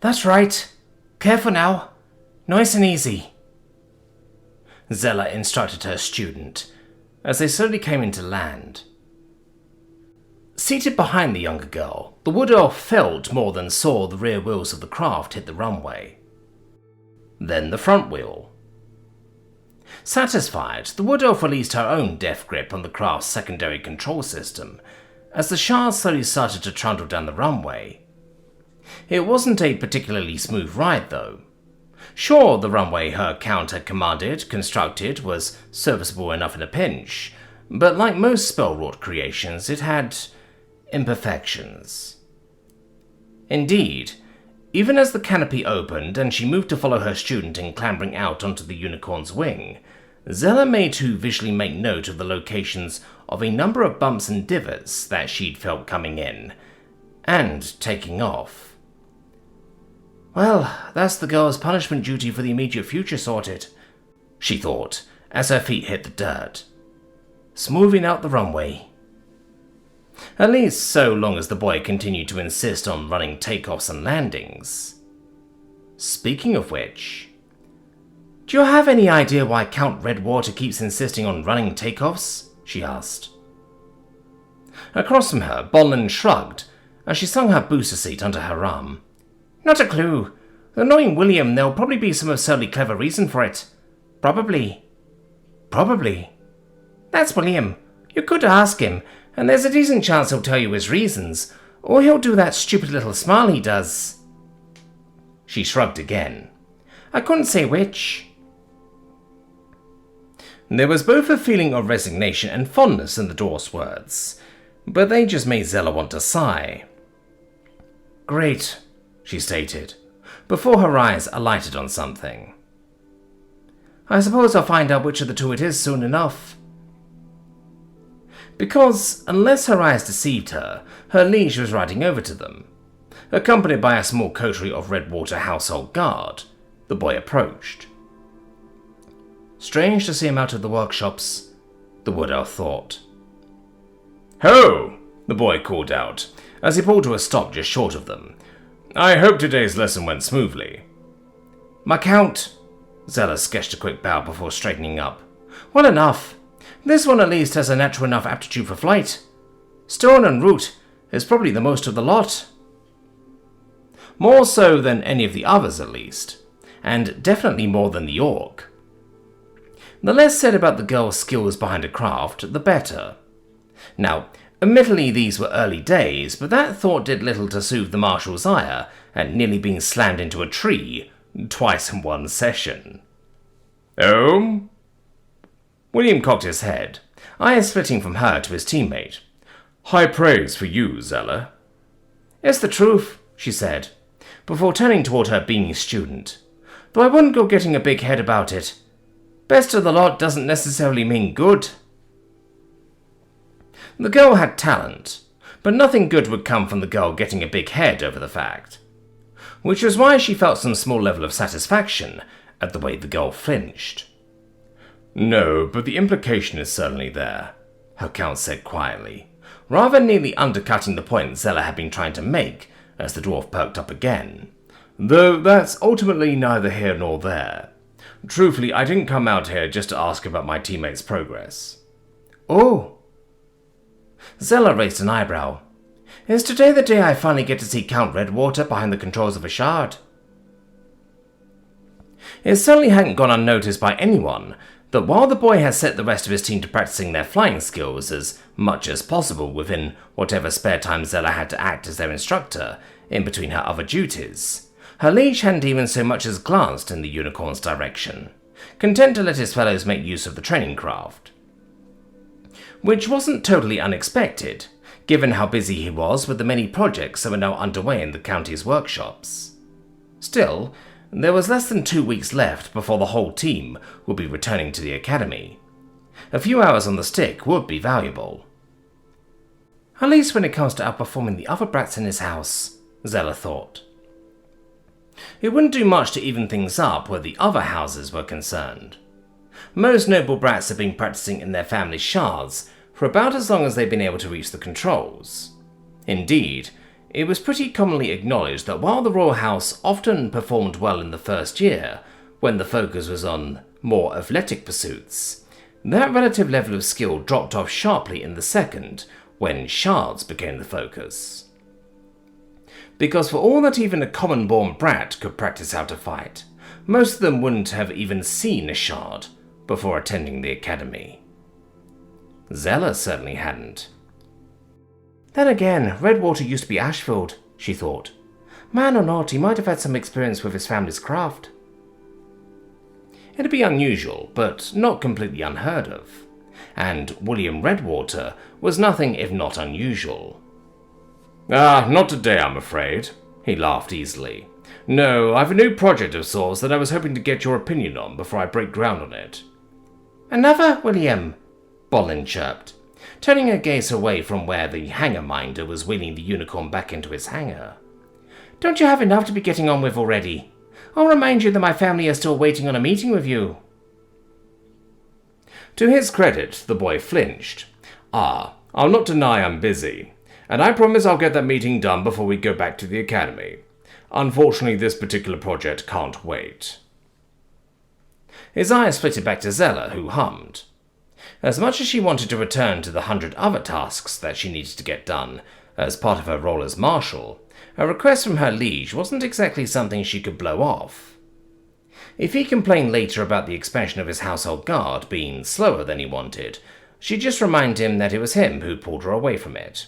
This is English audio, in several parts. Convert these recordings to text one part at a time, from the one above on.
That's right. Careful now. Nice and easy. Zella instructed her student as they slowly came into land. Seated behind the younger girl, the wood elf felt more than saw the rear wheels of the craft hit the runway. Then the front wheel. Satisfied, the wood elf released her own deft grip on the craft's secondary control system as the shards slowly started to trundle down the runway. It wasn't a particularly smooth ride, though. Sure, the runway her count had constructed, was serviceable enough in a pinch, but like most spell-wrought creations, it had imperfections. Indeed, even as the canopy opened and she moved to follow her student in clambering out onto the unicorn's wing, Zella made to visually make note of the locations of a number of bumps and divots that she'd felt coming in, and taking off. Well, that's the girl's punishment duty for the immediate future sorted, she thought, as her feet hit the dirt. Smoothing out the runway. At least so long as the boy continued to insist on running takeoffs and landings. Speaking of which, do you have any idea why Count Redwater keeps insisting on running takeoffs? She asked. Across from her, Bonlin shrugged as she slung her booster seat under her arm. Not a clue. Knowing William, there'll probably be some absurdly clever reason for it. Probably. That's William. You could ask him, and there's a decent chance he'll tell you his reasons, or he'll do that stupid little smile he does. She shrugged again. I couldn't say which. There was both a feeling of resignation and fondness in the dwarf's words, but they just made Zella want to sigh. Great, she stated, before her eyes alighted on something. I suppose I'll find out which of the two it is soon enough. Because, unless her eyes deceived her, her liege was riding over to them. Accompanied by a small coterie of Redwater household guard, the boy approached. Strange to see him out of the workshops, the wood elf thought. Ho! The boy called out, as he pulled to a stop just short of them. I hope today's lesson went smoothly. My count, Zella sketched a quick bow before straightening up. Well enough. This one at least has a natural enough aptitude for flight. Stone and Root is probably the most of the lot. More so than any of the others at least, and definitely more than the orc. The less said about the girl's skills behind a craft, the better. Now, admittedly these were early days, but that thought did little to soothe the marshal's ire at nearly being slammed into a tree twice in one session. Oh? William cocked his head, eyes splitting from her to his teammate. High praise for you, Zella. It's the truth, she said, before turning toward her beaming student. Though I wouldn't go getting a big head about it. Best of the lot doesn't necessarily mean good. The girl had talent, but nothing good would come from the girl getting a big head over the fact. Which was why she felt some small level of satisfaction at the way the girl flinched. No, but the implication is certainly there, her count said quietly, rather nearly undercutting the point Zella had been trying to make as the dwarf perked up again. Though that's ultimately neither here nor there. Truthfully, I didn't come out here just to ask about my teammates' progress. Oh. Zella raised an eyebrow. Is today the day I finally get to see Count Redwater behind the controls of a shard? It certainly hadn't gone unnoticed by anyone that while the boy had set the rest of his team to practicing their flying skills as much as possible within whatever spare time Zella had to act as their instructor in between her other duties, her liege hadn't even so much as glanced in the unicorn's direction, content to let his fellows make use of the training craft. Which wasn't totally unexpected, given how busy he was with the many projects that were now underway in the county's workshops. Still, there was less than 2 weeks left before the whole team would be returning to the academy. A few hours on the stick would be valuable. At least when it comes to outperforming the other brats in his house, Zella thought. It wouldn't do much to even things up where the other houses were concerned. Most noble brats had been practicing in their family's shards for about as long as they'd been able to reach the controls. Indeed, It was pretty commonly acknowledged that while the royal house often performed well in the first year, when the focus was on more athletic pursuits, that relative level of skill dropped off sharply in the second, when shards became the focus. Because for all that even a common-born brat could practice how to fight, most of them wouldn't have even seen a shard before attending the academy. Zella certainly hadn't. Then again, Redwater used to be Ashfield, she thought. Man or not, he might have had some experience with his family's craft. It'd be unusual, but not completely unheard of. And William Redwater was nothing if not unusual. Not today, I'm afraid, he laughed easily. No, I've a new project of sorts that I was hoping to get your opinion on before I break ground on it. Another, William? Bolin chirped, turning her gaze away from where the hangar-minder was wheeling the unicorn back into his hangar. Don't you have enough to be getting on with already? I'll remind you that my family are still waiting on a meeting with you. To his credit, the boy flinched. I'll not deny I'm busy, and I promise I'll get that meeting done before we go back to the academy. Unfortunately, this particular project can't wait. His eyes flitted back to Zella, who hummed. As much as she wanted to return to the 100 other tasks that she needed to get done as part of her role as marshal, a request from her liege wasn't exactly something she could blow off. If he complained later about the expansion of his household guard being slower than he wanted, she'd just remind him that it was him who pulled her away from it.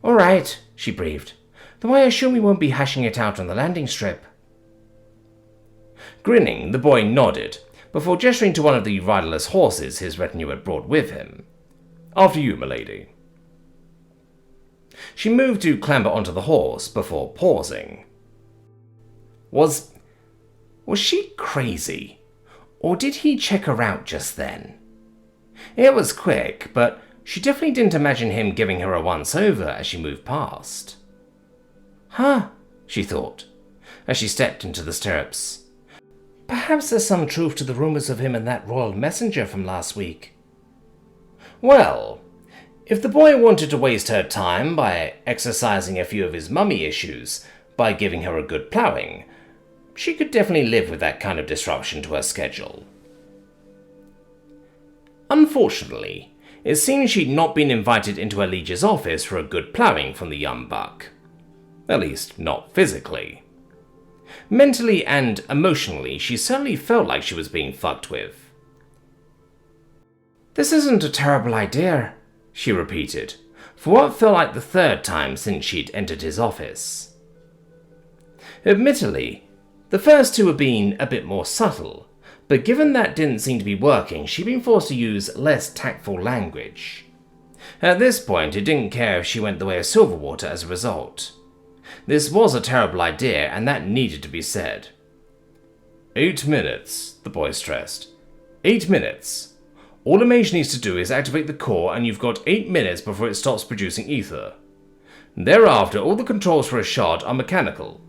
All right, she breathed. Though I assume we won't be hashing it out on the landing strip. Grinning, the boy nodded, before gesturing to one of the riderless horses his retinue had brought with him. After you, milady. She moved to clamber onto the horse before pausing. Was she crazy? Or did he check her out just then? It was quick, but she definitely didn't imagine him giving her a once-over as she moved past. Huh, she thought, as she stepped into the stirrups. Perhaps there's some truth to the rumors of him and that royal messenger from last week. Well, if the boy wanted to waste her time by exercising a few of his mummy issues by giving her a good ploughing, she could definitely live with that kind of disruption to her schedule. Unfortunately, it seemed she'd not been invited into her liege's office for a good ploughing from the young buck. At least, not physically. Mentally and emotionally, she certainly felt like she was being fucked with. This isn't a terrible idea, she repeated, for what felt like the third time since she'd entered his office. Admittedly, the first two were being a bit more subtle, but given that didn't seem to be working, she'd been forced to use less tactful language. At this point, it didn't care if she went the way of Silverwater as a result. This was a terrible idea, and that needed to be said. 8 minutes, the boy stressed. 8 minutes. All a mage needs to do is activate the core, and you've got 8 minutes before it stops producing ether. Thereafter, all the controls for a shard are mechanical.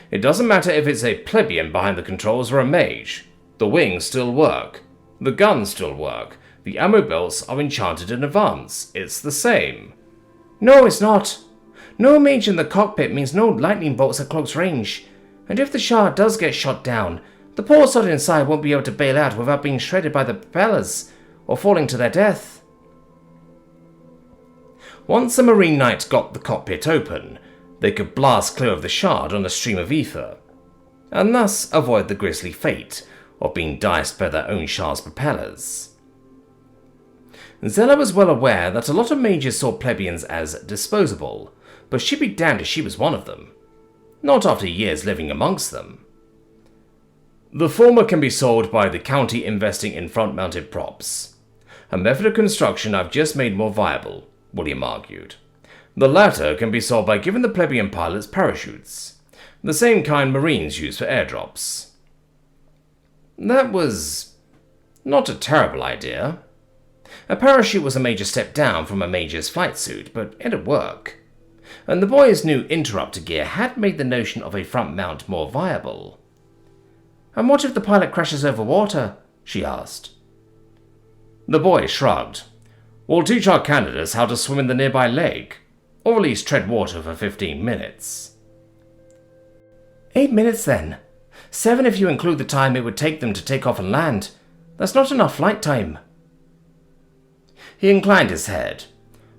It doesn't matter if it's a plebeian behind the controls or a mage. The wings still work. The guns still work. The ammo belts are enchanted in advance. It's the same. No, it's not. No mage in the cockpit means no lightning bolts at close range. And if the shard does get shot down, the poor sod inside won't be able to bail out without being shredded by the propellers or falling to their death. Once a Marine Knight got the cockpit open, they could blast clear of the shard on a stream of ether, and thus avoid the grisly fate of being diced by their own shard's propellers. Zella was well aware that a lot of mages saw plebeians as disposable, but she'd be damned if she was one of them. Not after years living amongst them. The former can be solved by the county investing in front-mounted props. A method of construction I've just made more viable, William argued. The latter can be solved by giving the plebeian pilots parachutes, the same kind Marines use for airdrops. That was not a terrible idea. A parachute was a major step down from a mage's flight suit, but it'd work. And the boy's new interrupter gear had made the notion of a front mount more viable. And what if the pilot crashes over water? She asked. The boy shrugged. We'll teach our candidates how to swim in the nearby lake. or at least tread water for 15 minutes. 8 minutes then. 7 if you include the time it would take them to take off and land. That's not enough flight time. He inclined his head.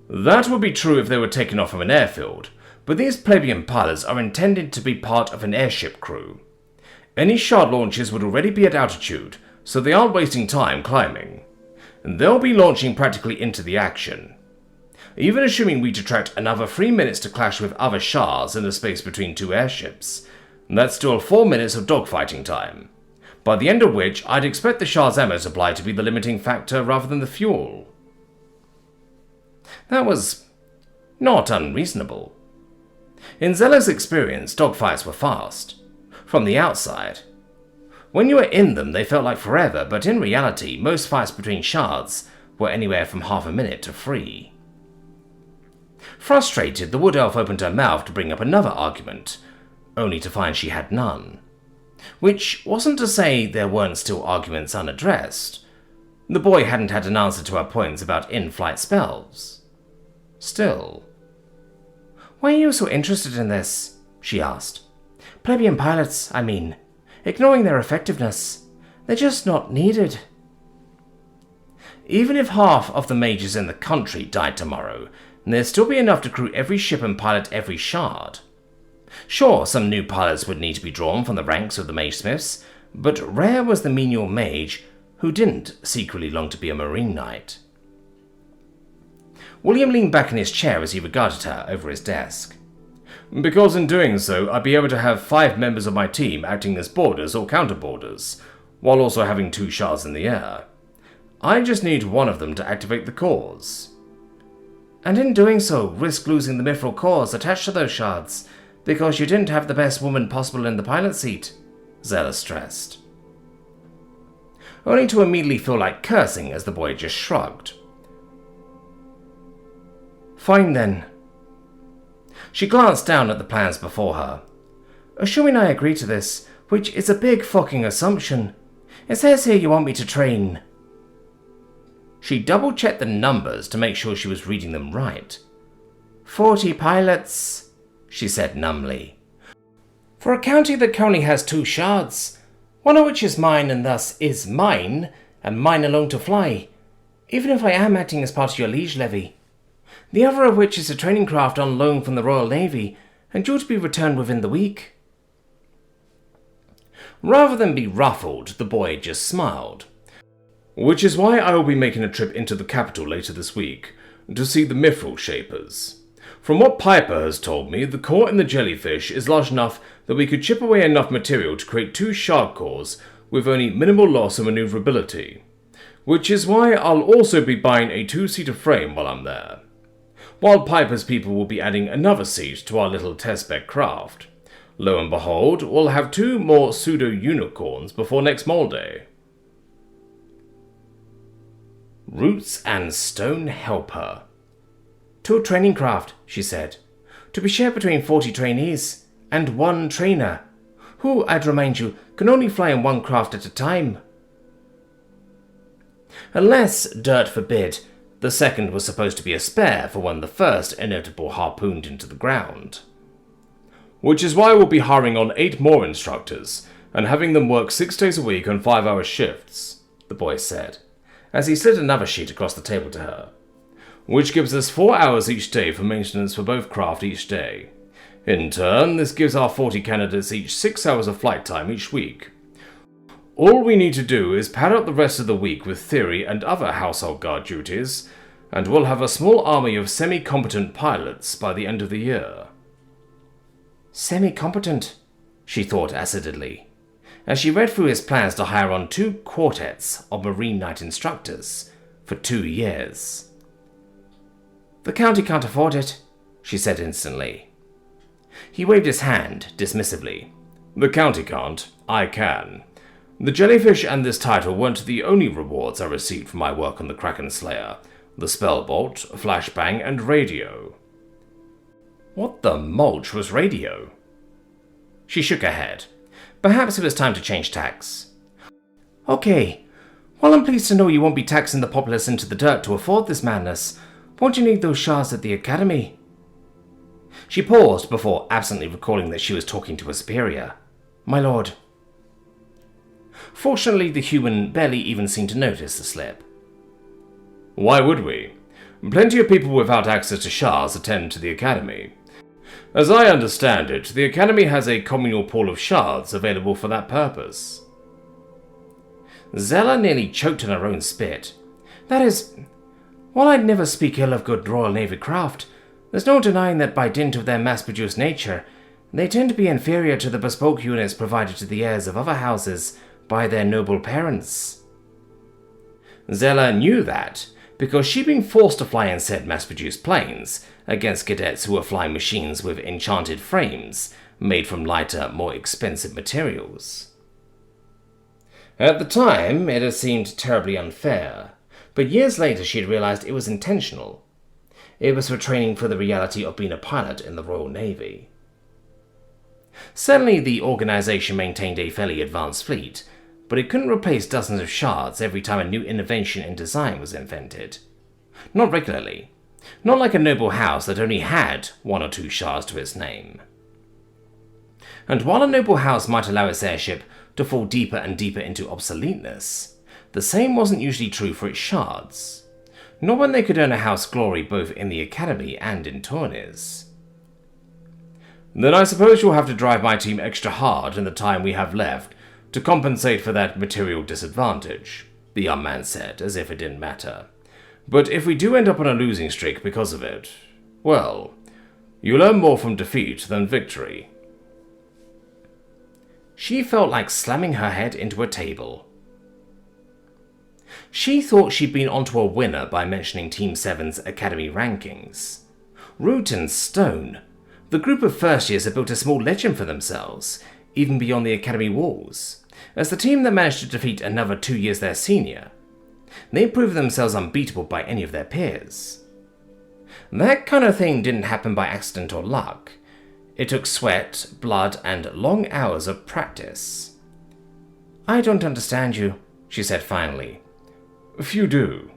That would be true if they were taken off from an airfield, but these plebeian pilots are intended to be part of an airship crew. Any shard launches would already be at altitude, so they aren't wasting time climbing. And they'll be launching practically into the action. Even assuming we detract another 3 minutes to clash with other shards in the space between two airships, that's still 4 minutes of dogfighting time, by the end of which I'd expect the shard's ammo supply to be the limiting factor rather than the fuel. That was not unreasonable. In Zella's experience, dogfights were fast. From the outside. When you were in them, they felt like forever, but in reality, most fights between shards were anywhere from half a minute to 3. Frustrated, the wood elf opened her mouth to bring up another argument, only to find she had none. Which wasn't to say there weren't still arguments unaddressed. The boy hadn't had an answer to her points about in-flight spells. Still. Why are you so interested in this? She asked. Plebeian pilots, I mean. Ignoring their effectiveness. They're just not needed. Even if half of the mages in the country died tomorrow, there'd still be enough to crew every ship and pilot every shard. Sure, some new pilots would need to be drawn from the ranks of the magesmiths, but rare was the menial mage who didn't secretly long to be a marine knight. William leaned back in his chair as he regarded her over his desk. Because in doing so, I'd be able to have 5 members of my team acting as boarders or counter-boarders, while also having 2 shards in the air. I just need one of them to activate the cores. And in doing so, risk losing the mithril cores attached to those shards, because you didn't have the best woman possible in the pilot seat, Zella stressed. Only to immediately feel like cursing as the boy just shrugged. Fine then. She glanced down at the plans before her. Assuming I agree to this, which is a big fucking assumption, it says here you want me to train. She double-checked the numbers to make sure she was reading them right. 40 pilots, she said numbly. For a county that currently has 2 shards, one of which is mine and thus is mine, and mine alone to fly, even if I am acting as part of your liege levy. The other of which is a training craft on loan from the Royal Navy, and due to be returned within the week. Rather than be ruffled, the boy just smiled. Which is why I will be making a trip into the capital later this week, to see the mithril shapers. From what Piper has told me, the core in the jellyfish is large enough that we could chip away enough material to create 2 shard cores with only minimal loss of maneuverability. Which is why I'll also be buying a 2-seater frame while I'm there. While Piper's people will be adding another seat to our little testbed craft. Lo and behold, we'll have 2 more pseudo-unicorns before next mole day. Roots and stone help her. 2 training craft, she said, to be shared between 40 trainees, and 1 trainer, who, I'd remind you, can only fly in 1 craft at a time. Unless, dirt forbid, the second was supposed to be a spare for when the first inevitable harpooned into the ground. Which is why we'll be hiring on 8 more instructors, and having them work 6 days a week on 5-hour shifts, the boy said, as he slid another sheet across the table to her. Which gives us 4 hours each day for maintenance for both craft each day. In turn, this gives our 40 candidates each 6 hours of flight time each week. All we need to do is pad out the rest of the week with theory and other household guard duties, and we'll have a small army of semi-competent pilots by the end of the year. Semi-competent, she thought acidly, as she read through his plans to hire on 2 quartets of Marine Knight instructors for 2 years. The county can't afford it, she said instantly. He waved his hand dismissively. The county can't, I can. The jellyfish and this title weren't the only rewards I received for my work on the Kraken Slayer, the Spellbolt, Flashbang, and Radio. What the mulch was Radio? She shook her head. Perhaps it was time to change tacks. Okay, well I'm pleased to know you won't be taxing the populace into the dirt to afford this madness. Won't you need those shards at the academy? She paused before absently recalling that she was talking to a superior. My lord. Fortunately, the human barely even seemed to notice the slip. Why would we? Plenty of people without access to shards attend to the Academy. As I understand it, the Academy has a communal pool of shards available for that purpose. Zella nearly choked on her own spit. That is, while I'd never speak ill of good Royal Navy craft, there's no denying that by dint of their mass-produced nature, they tend to be inferior to the bespoke units provided to the heirs of other houses by their noble parents. Zella knew that, because she'd been forced to fly in said mass-produced planes against cadets who were flying machines with enchanted frames made from lighter, more expensive materials. At the time, it had seemed terribly unfair, but years later she had realized it was intentional. It was for training for the reality of being a pilot in the Royal Navy. Certainly the organization maintained a fairly advanced fleet, but it couldn't replace dozens of shards every time a new innovation in design was invented. Not regularly. Not like a noble house that only had 1 or 2 shards to its name. And while a noble house might allow its airship to fall deeper and deeper into obsoleteness, the same wasn't usually true for its shards. Not when they could earn a house glory both in the Academy and in tourneys. Then I suppose you'll have to drive my team extra hard in the time we have left to compensate for that material disadvantage, the young man said, as if it didn't matter. But if we do end up on a losing streak because of it, well, you learn more from defeat than victory. She felt like slamming her head into a table. She thought she'd been onto a winner by mentioning Team 7's Academy rankings. Root and stone, the group of first years had built a small legend for themselves, even beyond the Academy walls, as the team that managed to defeat another 2 years their senior. They proved themselves unbeatable by any of their peers. That kind of thing didn't happen by accident or luck. It took sweat, blood, and long hours of practice. I don't understand you, she said finally. Few do.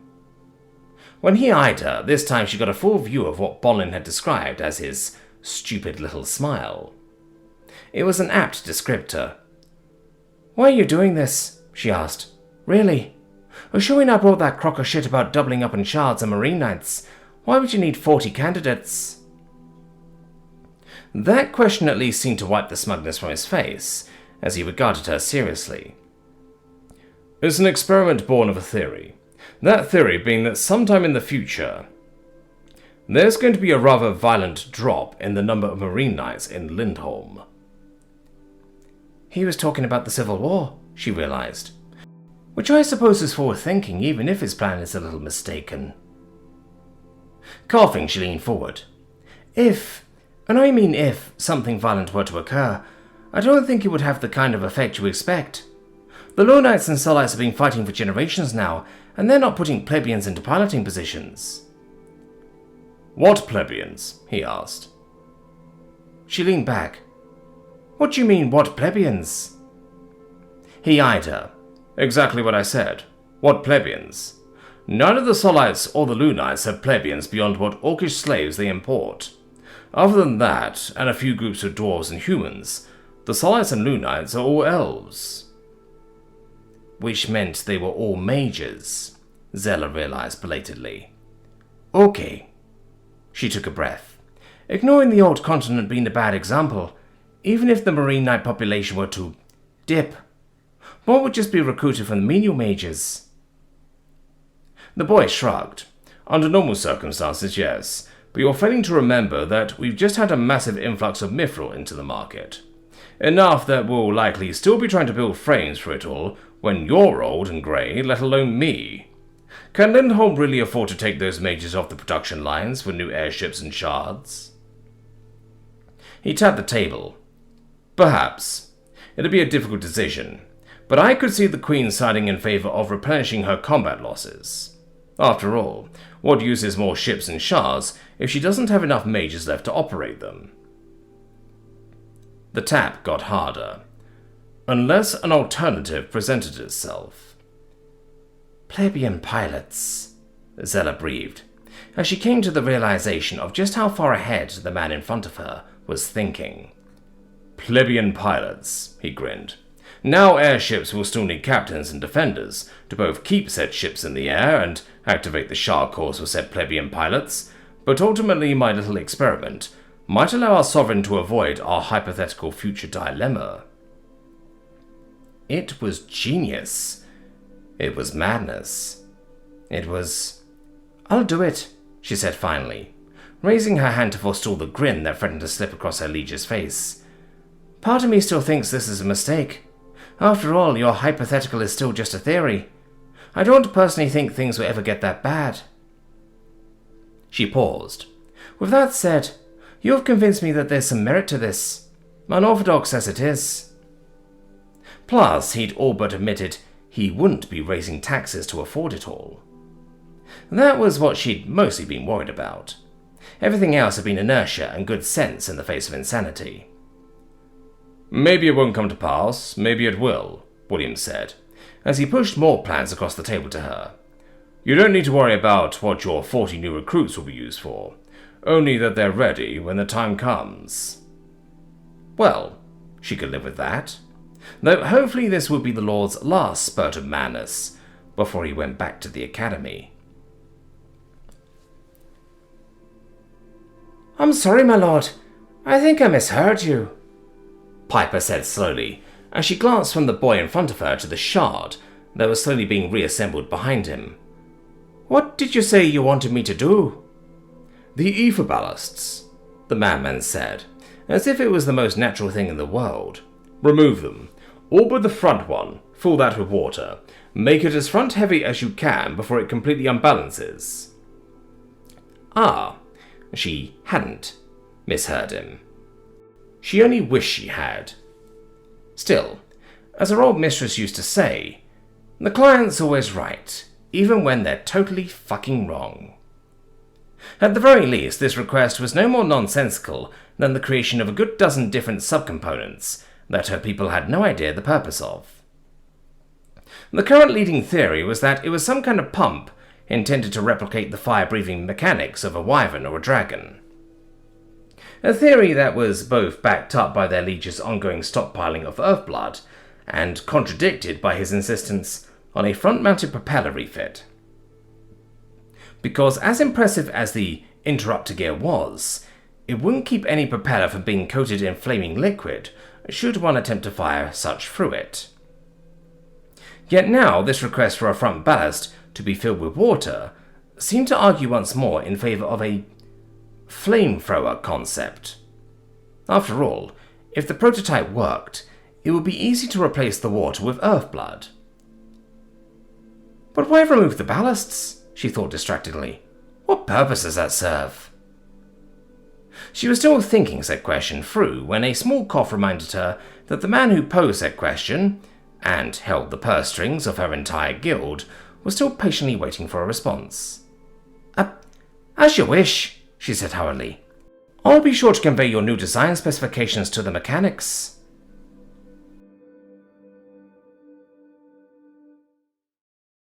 When he eyed her, this time she got a full view of what Bolin had described as his stupid little smile. It was an apt descriptor. Why are you doing this? She asked. Really? Assuming I brought that crock of shit about doubling up in shards and marine knights, why would you need 40 candidates? That question at least seemed to wipe the smugness from his face, as he regarded her seriously. It's an experiment born of a theory. That theory being that sometime in the future, there's going to be a rather violent drop in the number of marine knights in Lindholm. He was talking about the Civil War, she realized. Which I suppose is forward-thinking, even if his plan is a little mistaken. Coughing, she leaned forward. If, and I mean if, something violent were to occur, I don't think it would have the kind of effect you expect. The Low Knights and Sullites have been fighting for generations now, and they're not putting plebeians into piloting positions. What plebeians? He asked. She leaned back. What do you mean, what plebeians? He eyed her. Exactly what I said. What plebeians? None of the Sullites or the Lunites have plebeians beyond what orcish slaves they import. Other than that, and a few groups of dwarves and humans, the Sullites and Lunites are all elves. Which meant they were all mages, Zella realized belatedly. Okay. She took a breath. Ignoring the old continent being a bad example, even if the Marine Knight population were to dip, more would just be recruited from the menial mages. The boy shrugged. Under normal circumstances, yes, but you're failing to remember that we've just had a massive influx of mithril into the market. Enough that we'll likely still be trying to build frames for it all when you're old and grey, let alone me. Can Lindholm really afford to take those mages off the production lines for new airships and shards? He tapped the table. Perhaps. It'd be a difficult decision, but I could see the Queen siding in favour of replenishing her combat losses. After all, what use is more ships and shards if she doesn't have enough mages left to operate them? The tap got harder. Unless an alternative presented itself. Plebeian pilots, Zella breathed. as she came to the realization of just how far ahead the man in front of her was thinking. Plebeian pilots, he grinned. Now airships will still need captains and defenders to both keep said ships in the air and activate the shark course for said plebeian pilots, but ultimately my little experiment might allow our sovereign to avoid our hypothetical future dilemma. It was genius. It was madness. It was... "I'll do it," she said finally, raising her hand to forestall the grin that threatened to slip across her liege's face. "Part of me still thinks this is a mistake. After all, your hypothetical is still just a theory. I don't personally think things will ever get that bad." She paused. "With that said, you have convinced me that there's some merit to this, unorthodox as it is." Plus, he'd all but admitted he wouldn't be raising taxes to afford it all. That was what she'd mostly been worried about. Everything else had been inertia and good sense in the face of insanity. "Maybe it won't come to pass, maybe it will," Williams said, as he pushed more plans across the table to her. "You don't need to worry about what your 40 new recruits will be used for, only that they're ready when the time comes." Well, she could live with that. Though hopefully this would be the Lord's last spurt of madness before he went back to the academy. "I'm sorry, my lord. I think I misheard you," Piper said slowly, as she glanced from the boy in front of her to the shard that was slowly being reassembled behind him. "What did you say you wanted me to do?" "The ether ballasts," the madman said, as if it was the most natural thing in the world. "Remove them. All but the front one. Fill that with water. Make it as front-heavy as you can before it completely unbalances." Ah, she hadn't misheard him. She only wished she had. Still, as her old mistress used to say, the client's always right, even when they're totally fucking wrong. At the very least, this request was no more nonsensical than the creation of a good dozen different subcomponents that her people had no idea the purpose of. The current leading theory was that it was some kind of pump intended to replicate the fire-breathing mechanics of a wyvern or a dragon. A theory that was both backed up by their liege's ongoing stockpiling of earth blood and contradicted by his insistence on a front-mounted propeller refit. Because as impressive as the interrupter gear was, it wouldn't keep any propeller from being coated in flaming liquid should one attempt to fire such through it. Yet now this request for a front ballast to be filled with water seemed to argue once more in favour of a flamethrower concept. After all, if the prototype worked, it would be easy to replace the water with earth blood. "But why remove the ballasts?" she thought distractedly. "What purpose does that serve?" She was still thinking said question through when a small cough reminded her that the man who posed said question, and held the purse strings of her entire guild, was still patiently waiting for a response. As you wish," she said hurriedly. "I'll be sure to convey your new design specifications to the mechanics."